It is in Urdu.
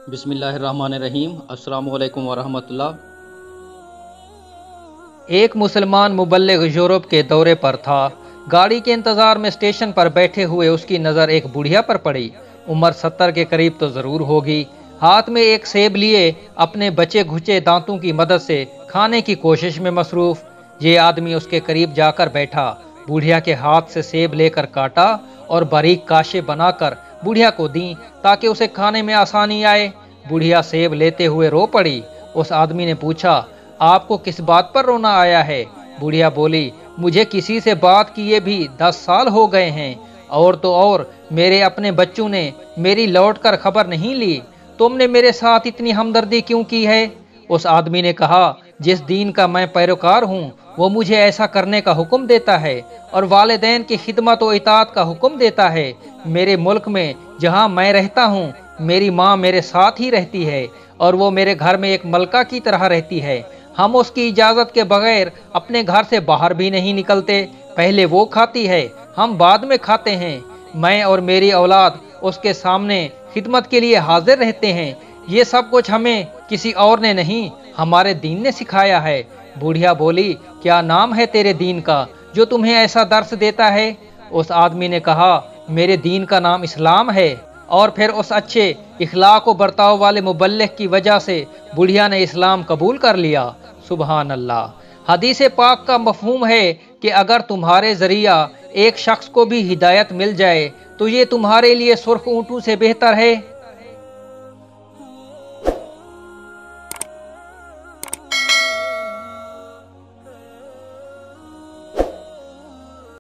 بسم اللہ الرحمن الرحیم۔ السلام علیکم ورحمۃ اللہ۔ ایک مسلمان مبلغ یورپ کے دورے پر تھا۔ گاڑی کے انتظار میں اسٹیشن پر بیٹھے ہوئے اس کی نظر ایک بڑھیا پر پڑی۔ عمر 70 کے قریب تو ضرور ہوگی۔ ہاتھ میں ایک سیب لیے اپنے بچے گھچے دانتوں کی مدد سے کھانے کی کوشش میں مصروف۔ یہ آدمی اس کے قریب جا کر بیٹھا، بڑھیا کے ہاتھ سے سیب لے کر کاٹا اور باریک کاشے بنا کر بڑھیا کو دیں تاکہ اسے کھانے میں آسانی آئے۔ بڑھیا سیب لیتے ہوئے رو پڑی۔ اس آدمی نے پوچھا، آپ کو کس بات پر رونا آیا ہے؟ بڑھیا بولی، مجھے کسی سے بات کیے بھی 10 سال ہو گئے ہیں، اور تو اور میرے اپنے بچوں نے میری لوٹ کر خبر نہیں لی۔ تم نے میرے ساتھ اتنی ہمدردی کیوں کی ہے؟ اس آدمی نے کہا، جس دین کا میں پیروکار ہوں وہ مجھے ایسا کرنے کا حکم دیتا ہے اور والدین کی خدمت و اطاعت کا حکم دیتا ہے۔ میرے ملک میں جہاں میں رہتا ہوں میری ماں میرے ساتھ ہی رہتی ہے اور وہ میرے گھر میں ایک ملکہ کی طرح رہتی ہے۔ ہم اس کی اجازت کے بغیر اپنے گھر سے باہر بھی نہیں نکلتے۔ پہلے وہ کھاتی ہے، ہم بعد میں کھاتے ہیں۔ میں اور میری اولاد اس کے سامنے خدمت کے لیے حاضر رہتے ہیں۔ یہ سب کچھ ہمیں کسی اور نے نہیں، ہمارے دین نے سکھایا ہے۔ بوڑھیا بولی، کیا نام ہے تیرے دین کا جو تمہیں ایسا درس دیتا ہے؟ اس آدمی نے کہا، میرے دین کا نام اسلام ہے۔ اور پھر اس اچھے اخلاق و برتاؤ والے مبلغ کی وجہ سے بڑھیا نے اسلام قبول کر لیا۔ سبحان اللہ۔ حدیث پاک کا مفہوم ہے کہ اگر تمہارے ذریعہ ایک شخص کو بھی ہدایت مل جائے تو یہ تمہارے لیے سرخ اونٹوں سے بہتر ہے۔